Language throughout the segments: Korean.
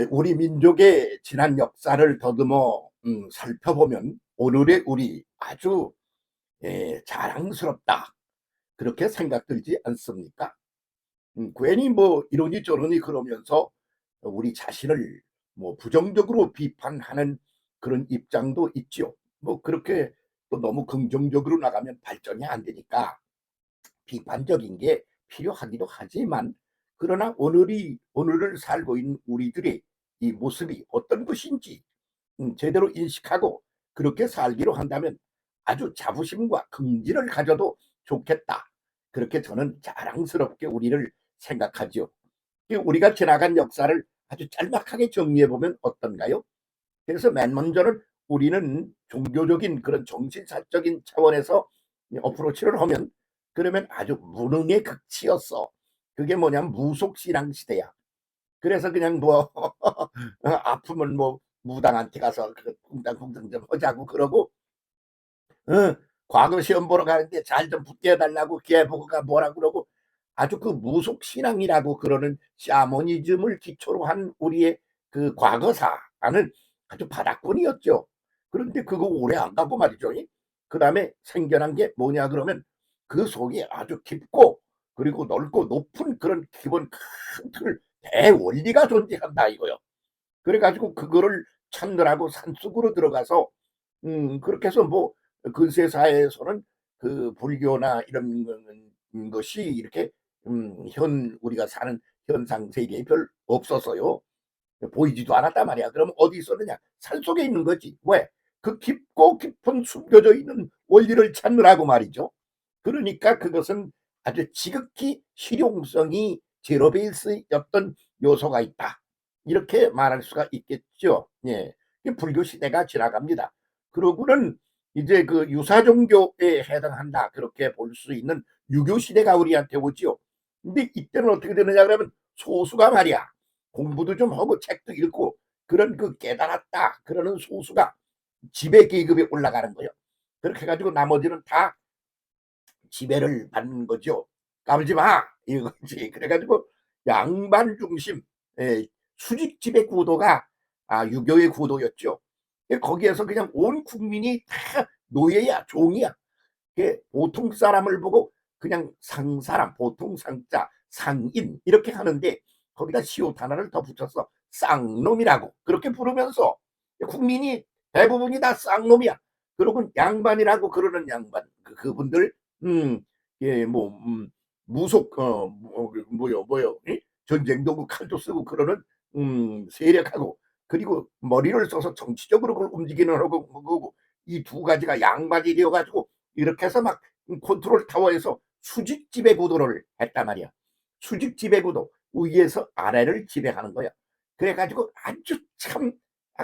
우리 민족의 지난 역사를 더듬어 살펴보면 오늘의 우리 아주 자랑스럽다 그렇게 생각 들지 않습니까? 괜히 뭐 이러니 저러니 그러면서 우리 자신을 뭐 부정적으로 비판하는 그런 입장도 있죠. 뭐 그렇게 또 너무 긍정적으로 나가면 발전이 안 되니까 비판적인 게 필요하기도 하지만, 그러나 오늘을 살고 있는 우리들의 이 모습이 어떤 것인지 제대로 인식하고 그렇게 살기로 한다면 아주 자부심과 긍지를 가져도 좋겠다. 그렇게 저는 자랑스럽게 우리를 생각하죠. 우리가 지나간 역사를 아주 짤막하게 정리해 보면 어떤가요? 그래서 맨 먼저는 우리는 종교적인 그런 정신사적인 차원에서 어프로치를 하면, 그러면 아주 무능의 극치였어. 그게 뭐냐면 무속신앙 시대야. 그래서 그냥 뭐 아프면 뭐 무당한테 가서 그 쿵당쿵당 좀 하자고 그러고, 어, 과거 시험 보러 가는데 잘 좀 붙게 해달라고 걔보고가 뭐라 그러고, 아주 그 무속신앙이라고 그러는 샤머니즘을 기초로 한 우리의 그 과거사는 아주 바닥권이었죠. 그런데 그거 오래 안 가고 말이죠. 그 다음에 생겨난 게 뭐냐 그러면 그 속에 아주 깊고 그리고 넓고 높은 그런 기본 큰 틀, 대원리가 존재한다 이거요. 그래가지고 그거를 찾느라고 산속으로 들어가서 그렇게 해서 뭐 근세 사회에서는 그 불교나 이런 것이 이렇게 현 우리가 사는 현상 세계에 별 없었어요. 보이지도 않았단 말이야. 그럼 어디 있었느냐? 산속에 있는 거지. 왜? 그 깊고 깊은 숨겨져 있는 원리를 찾느라고 말이죠. 그러니까 그것은 아주 지극히 실용성이 제로 베이스였던 요소가 있다, 이렇게 말할 수가 있겠죠. 예. 불교 시대가 지나갑니다. 그러고는 이제 그 유사 종교에 해당한다 그렇게 볼 수 있는 유교 시대가 우리한테 오지요. 근데 이때는 어떻게 되느냐 그러면 소수가 말이야, 공부도 좀 하고 책도 읽고 그런 그 깨달았다 그러는 소수가 지배 계급에 올라가는 거예요. 그렇게 해가지고 나머지는 다 지배를 받는 거죠. 까불지 마 이거지. 그래가지고 양반 중심 수직 지배 구도가 유교의 구도였죠. 거기에서 그냥 온 국민이 다 노예야, 종이야. 보통 사람을 보고 그냥 상사람, 보통 상자, 상인 이렇게 하는데 거기다 시옷 하나를 더 붙여서 쌍놈이라고 그렇게 부르면서 국민이 대부분이 다 쌍놈이야. 그리고 양반이라고 그러는 양반, 그분들 뭐 무속 뭐요 전쟁도 그 칼도 쓰고 그러는 세력하고, 그리고 머리를 써서 정치적으로 그걸 움직이는 거고, 이 두 가지가 양반이 되어가지고 이렇게 해서 막 컨트롤 타워에서 수직 지배 구도를 했단 말이야. 수직 지배 구도, 위에서 아래를 지배하는 거야. 그래가지고 아주 참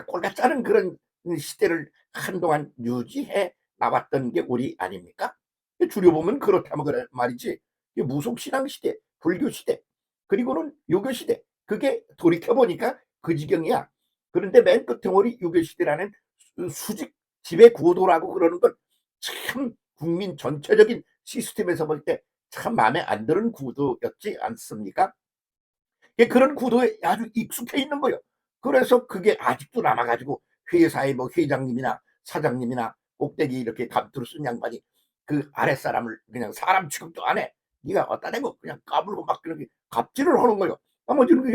꼴같 짜는 그런 시대를 한동안 유지해 나왔던 게 우리 아닙니까? 줄여보면 그렇다면 그래 말이지. 무속신앙 시대, 불교 시대, 그리고는 유교 시대, 그게 돌이켜보니까 그 지경이야. 그런데 맨 끝에 우리 유교 시대라는 수직 지배 구도라고 그러는 건 참 국민 전체적인 시스템에서 볼 때 참 마음에 안 드는 구도였지 않습니까? 그런 구도에 아주 익숙해 있는 거예요. 그래서 그게 아직도 남아가지고 회사의 뭐 회장님이나 사장님이나 꼭대기 이렇게 감투를 쓴 양반이 그 아랫사람을 그냥 사람 취급도 안 해. 네가 어디다 대고 그냥 까불고 막 그렇게 갑질을 하는 거예요. 나머지는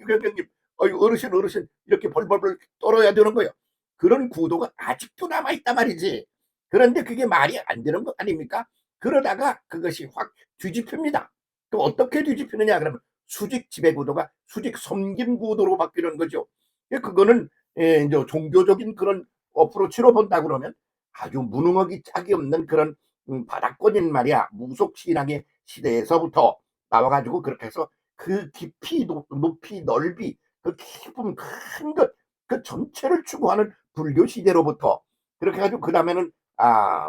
회장님, 어르신 이렇게 벌벌벌 떨어야 되는 거예요. 그런 구도가 아직도 남아있단 말이지. 그런데 그게 말이 안 되는 거 아닙니까? 그러다가 그것이 확 뒤집힙니다. 또 어떻게 뒤집히느냐 그러면 수직 지배 구도가 수직 섬김 구도로 바뀌는 거죠. 그거는 이제 종교적인 그런 어프로치로 본다 그러면 아주 무능하기 짝이 없는 그런 바닥권인 말이야. 무속 신앙의 시대에서부터 나와가지고 그렇게 해서 그 깊이 높이 넓이 그 깊은 큰 것 그 전체를 추구하는 불교 시대로부터 그렇게 해가지고 그 다음에는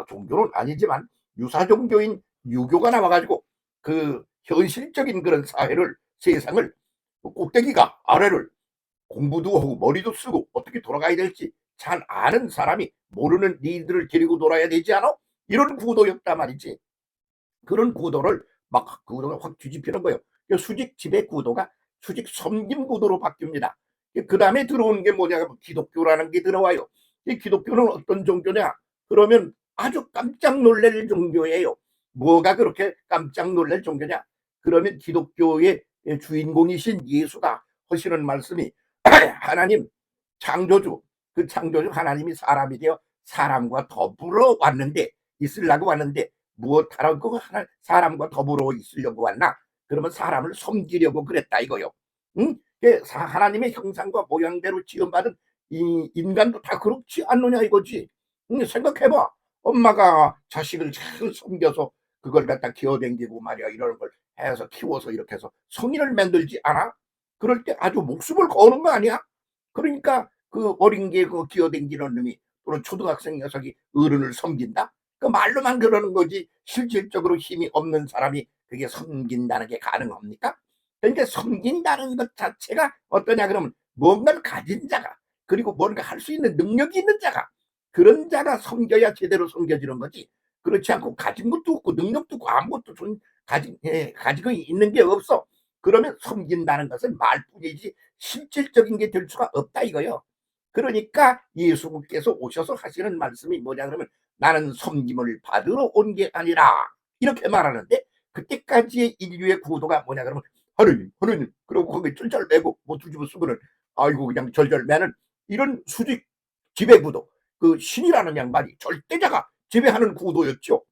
종교는 아니지만 유사 종교인 유교가 나와가지고 그 현실적인 그런 사회를, 세상을 꼭대기가 아래를 공부도 하고 머리도 쓰고 어떻게 돌아가야 될지 잘 아는 사람이 모르는 니들을 데리고 놀아야 되지 않아? 이런 구도였단 말이지. 그런 구도를 막 구도가 확 뒤집히는 거예요. 수직 지배 구도가 수직 섬김 구도로 바뀝니다. 그 다음에 들어오는 게 뭐냐, 기독교라는 게 들어와요. 이 기독교는 어떤 종교냐? 그러면 아주 깜짝 놀랄 종교예요. 뭐가 그렇게 깜짝 놀랄 종교냐? 그러면 기독교의 주인공이신 예수가 하시는 말씀이 하나님 창조주, 그 창조주 하나님이 사람이 되어 사람과 더불어 왔는데, 있으려고 왔는데 무엇하라고 사람과 더불어 있으려고 왔나? 그러면 사람을 섬기려고 그랬다 이거요. 응? 하나님의 형상과 모양대로 지음받은 이 인간도 다 그렇지 않느냐 이거지. 생각해봐. 엄마가 자식을 잘 섬겨서 그걸 갖다 기어댕기고 말이야, 이런 걸 해서 키워서 이렇게 해서 성인을 만들지 않아? 그럴 때 아주 목숨을 거는 거 아니야? 그러니까 그 어린 게 그 기어댕기는 놈이, 또는 초등학생 녀석이 어른을 섬긴다? 그 말로만 그러는 거지 실질적으로 힘이 없는 사람이 그게 섬긴다는 게 가능합니까? 그러니까 섬긴다는 것 자체가 어떠냐 그러면 뭔가를 가진 자가, 그리고 뭔가 할 수 있는 능력이 있는 자가, 그런 자가 섬겨야 제대로 섬겨지는 거지. 그렇지 않고 가진 것도 없고 능력도 없고 아무것도 가지고 있는 게 없어. 그러면 섬긴다는 것은 말뿐이지 실질적인 게 될 수가 없다 이거요. 그러니까 예수님께서 오셔서 하시는 말씀이 뭐냐 그러면 나는 섬김을 받으러 온 게 아니라 이렇게 말하는데, 그때까지의 인류의 구도가 뭐냐 그러면 하느님 그리고 거기 쩔쩔 매고 뭐 뒤집어 쓰고는 아이고 그냥 절절 매는 이런 수직 지배구도, 그 신이라는 양반이 절대자가 지배하는 구도였죠.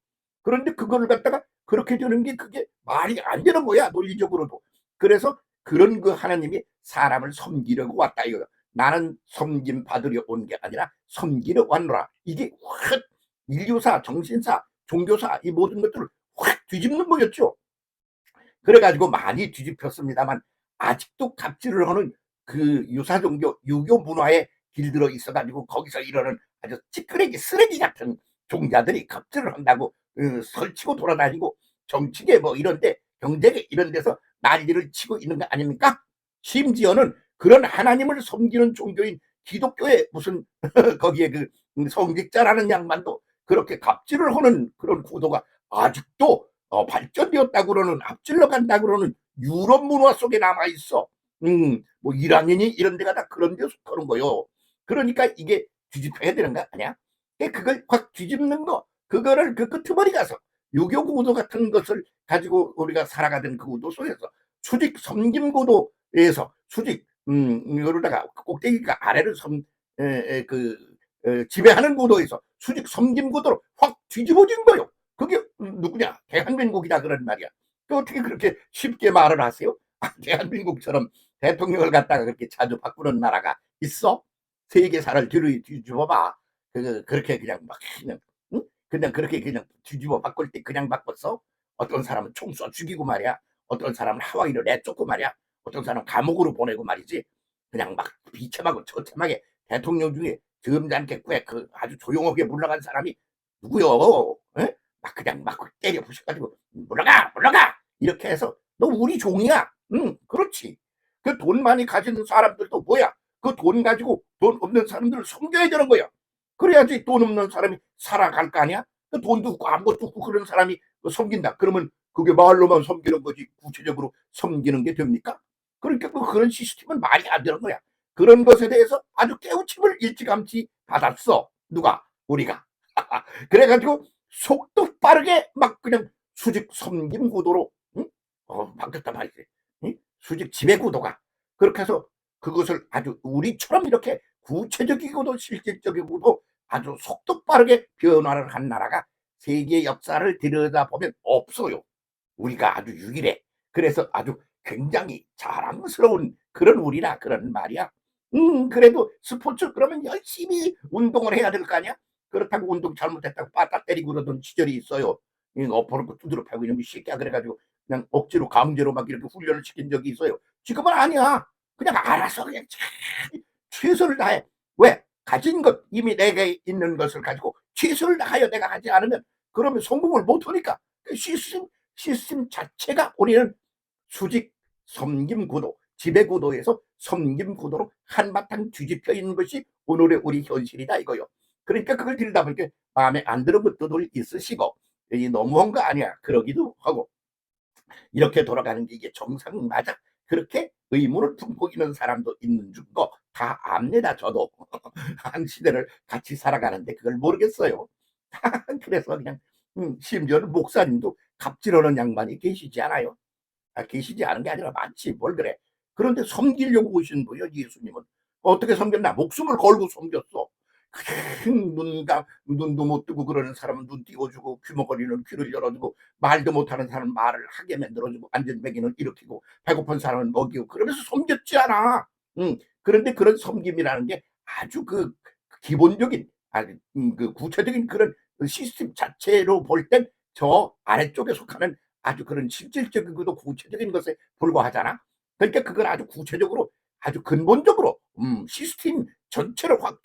그런데 그거를 갖다가 그렇게 되는 게 그게 말이 안 되는 거야, 논리적으로도. 그래서 그런 그 하나님이 사람을 섬기려고 왔다 이거. 나는 섬김 받으려 온 게 아니라 섬기려 왔노라. 이게 확 인류사, 정신사, 종교사 이 모든 것들을 확 뒤집는 거였죠. 그래가지고 많이 뒤집혔습니다만 아직도 갑질을 하는 그 유사종교, 유교 문화에 길들어 있어가지고 거기서 이러는 아주 찌끄레기 쓰레기 같은 종자들이 갑질을 한다고 설치고 돌아다니고 정치계 뭐 이런데 경제계 이런 데서 난리를 치고 있는 거 아닙니까? 심지어는 그런 하나님을 섬기는 종교인 기독교의 무슨 거기에 그 성직자라는 양반도 그렇게 갑질을 하는 그런 구도가 아직도 발전되었다고 그러는, 앞질러 간다고 그러는 유럽 문화 속에 남아 있어. 뭐 이란인이 이런 데가 다 그런 데 속하는 거요. 그러니까 이게 뒤집혀야 되는 거 아니야? 그걸 확 뒤집는 거, 그거를 그 끄트머리 가서 유교 구도 같은 것을 가지고 우리가 살아가던 그 구도 속에서 수직 섬김 구도에서 수직 이거로다가 꼭대기가 아래를 지배하는 구도에서 수직 섬김 구도로 확 뒤집어진 거요. 그게 누구냐? 대한민국이다 그런 말이야. 그 어떻게 그렇게 쉽게 말을 하세요? 대한민국처럼 대통령을 갖다가 그렇게 자주 바꾸는 나라가 있어? 세계사를 뒤집어봐. 그렇게 그냥 막 그냥, 응? 그냥 그렇게 그냥 뒤집어 바꿀 때 그냥 바꿨어? 어떤 사람은 총 쏴 죽이고 말이야. 어떤 사람은 하와이를 내쫓고 말이야. 어떤 사람은 감옥으로 보내고 말이지. 그냥 막 비참하고 처참하게 대통령 중에 점잖게 그 아주 조용하게 물러간 사람이 누구요? 에? 막 그냥 막 때려 부셔가지고 물러가 이렇게 해서 너 우리 종이야. 응, 그렇지. 그 돈 많이 가진 사람들도 뭐야? 그 돈 가지고 돈 없는 사람들을 섬겨야 되는 거야. 그래야지 돈 없는 사람이 살아갈 거 아니야? 그 돈도 없고 아무것도 없고 그런 사람이 섬긴다. 그러면 그게 말로만 섬기는 거지 구체적으로 섬기는 게 됩니까? 그러니까 그런 시스템은 말이 안 되는 거야. 그런 것에 대해서 아주 깨우침을 일찌감치 받았어. 누가? 우리가. 그래가지고 속도 빠르게 막 그냥 수직 섬김 구도로, 응? 바뀌었단 말이지. 응? 수직 지배 구도가 그렇게 해서 그것을 아주 우리처럼 이렇게 구체적이고도 실질적이고도 아주 속도 빠르게 변화를 한 나라가 세계 역사를 들여다보면 없어요. 우리가 아주 유일해. 그래서 아주 굉장히 자랑스러운 그런 우리라 그런 말이야. 그래도 스포츠 그러면 열심히 운동을 해야 될 거 아니야? 그렇다고 운동 잘못했다고 빠따 때리고 그러던 시절이 있어요. 엎어놓고 두드려 패고 이놈이 새끼야 그래가지고 그냥 억지로 강제로 막 이렇게 훈련을 시킨 적이 있어요. 지금은 아니야. 그냥 알아서 그냥 최선을 다해. 왜? 가진 것, 이미 내게 있는 것을 가지고 최선을 다하여 내가 하지 않으면 그러면 성공을 못하니까 그 시스템 자체가 우리는 수직 섬김 구도, 지배 구도에서 섬김 구도로 한바탕 뒤집혀 있는 것이 오늘의 우리 현실이다 이거요. 그러니까 그걸 들여다보니까 마음에 안 드는 것도 있으시고 이 너무한 거 아니야 그러기도 하고, 이렇게 돌아가는 게 이게 정상 맞아? 그렇게 의문을 품고 있는 사람도 있는 줄 거 다 압니다. 저도 한 시대를 같이 살아가는데 그걸 모르겠어요. 그래서 그냥 심지어는 목사님도 갑질하는 양반이 계시지 않아요? 계시지 않은 게 아니라 많지 뭘 그래. 그런데 섬기려고 오신 분이요 예수님은. 어떻게 섬겼나? 목숨을 걸고 섬겼어. 큰 눈도 못 뜨고 그러는 사람은 눈 띄워주고 귀머거리는 귀를 열어주고 말도 못하는 사람은 말을 하게 만들어주고 안전뱅이는 일으키고 배고픈 사람은 먹이고 그러면서 섬겼지 않아. 그런데 그런 섬김이라는 게 아주 그 기본적인 그 구체적인 그런 시스템 자체로 볼 땐 저 아래쪽에 속하는 아주 그런 실질적이고도 구체적인 것에 불과하잖아. 그러니까 그걸 아주 구체적으로 아주 근본적으로 시스템 전체를 확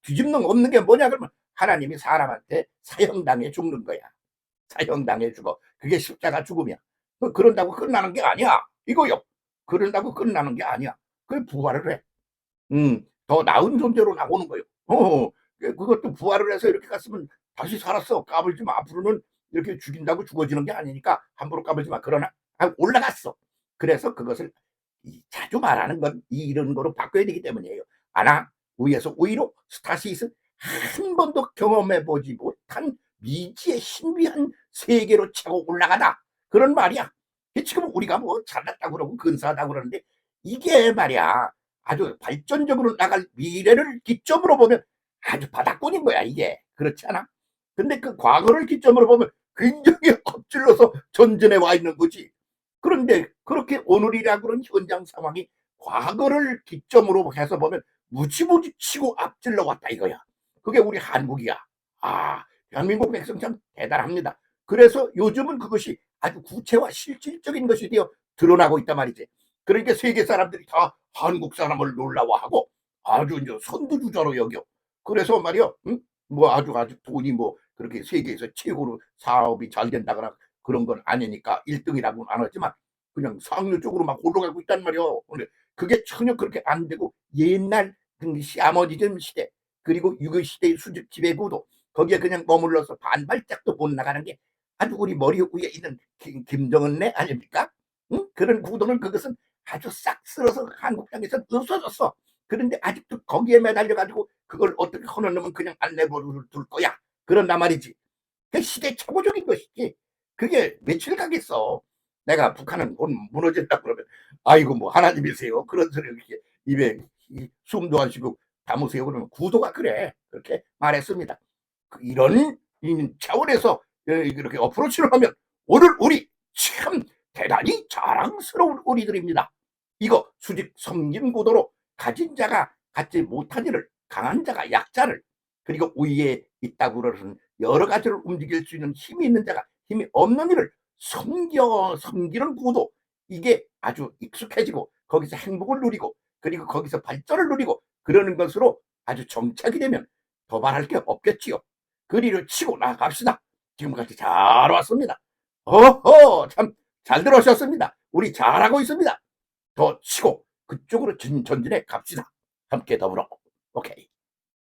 뒤집는 없는 게 뭐냐 그러면 하나님이 사람한테 사형당해 죽는 거야. 사형당해 죽어. 그게 십자가 죽음이야. 그런다고 끝나는 게 아니야. 이거요. 그런다고 끝나는 게 아니야. 그 부활을 해. 더 나은 존재로 나오는 거예요. 그것도 부활을 해서 이렇게 갔으면 다시 살았어. 까불지 마. 앞으로는 이렇게 죽인다고 죽어지는 게 아니니까 함부로 까불지 마. 그러나 올라갔어. 그래서 그것을 자주 말하는 건 이런 거로 바꿔야 되기 때문이에요. 아나 위에서 위로 스타시스 한 번도 경험해 보지 못한 미지의 신비한 세계로 차고 올라가다. 그런 말이야. 지금 우리가 뭐 잘났다고 그러고 근사하다고 그러는데 이게 말이야. 아주 발전적으로 나갈 미래를 기점으로 보면 아주 바닥권인 거야 이게. 그렇지 않아? 근데 그 과거를 기점으로 보면 굉장히 엎질러서 전전에 와 있는 거지. 그런데 그렇게 오늘이라 그런 현장 상황이 과거를 기점으로 해서 보면 무지무지 치고 앞질러 왔다 이거야. 그게 우리 한국이야. 대한민국 백성 참 대단합니다. 그래서 요즘은 그것이 아주 구체화 실질적인 것이 되어 드러나고 있단 말이지. 그러니까 세계 사람들이 다 한국 사람을 놀라워하고 아주 이제 선두주자로 여겨. 그래서 말이야, 뭐 아주 돈이 뭐 그렇게 세계에서 최고로 사업이 잘 된다거나 그런 건 아니니까 1등이라고는 안 하지만 그냥 상류 쪽으로 막 올라가고 있단 말이야. 근데 그게 전혀 그렇게 안 되고 옛날 시아머니즘 시대 그리고 유교 시대의 수직 지배구도 거기에 그냥 머물러서 반발짝도 못 나가는 게 아주 우리 머리 위에 있는 김정은네 아닙니까? 그런 구도는 그것은 아주 싹 쓸어서 한국 땅에서 없어졌어. 그런데 아직도 거기에 매달려 가지고 그걸 어떻게 허놓으면 그냥 안 내버려 둘 거야. 그런단 말이지. 그 시대착오적인 것이지. 그게 며칠 가겠어. 내가 북한은 곧 무너진다 그러면 아이고 뭐 하나님이세요. 그런 소리 이렇게 입에 숨도 안 쉬고 담으세요. 그러면 구도가 그래. 그렇게 말했습니다. 이런 차원에서 이렇게 어프로치를 하면 오늘 우리 참 대단히 자랑스러운 우리들입니다. 이거 수직 섬김 구도로 가진 자가 갖지 못한 일을 강한 자가 약자를 그리고 위에 있다고 그러는 여러 가지를 움직일 수 있는 힘이 있는 자가 힘이 없는 일을 섬기는 구도 이게 아주 익숙해지고 거기서 행복을 누리고 그리고 거기서 발전을 누리고 그러는 것으로 아주 정착이 되면 더 말할 게 없겠지요. 그리를 치고 나갑시다. 지금까지 잘 왔습니다. 어허 참 잘 들어오셨습니다. 우리 잘하고 있습니다. 더 치고 그쪽으로 전진해 갑시다. 함께 더불어. 오케이.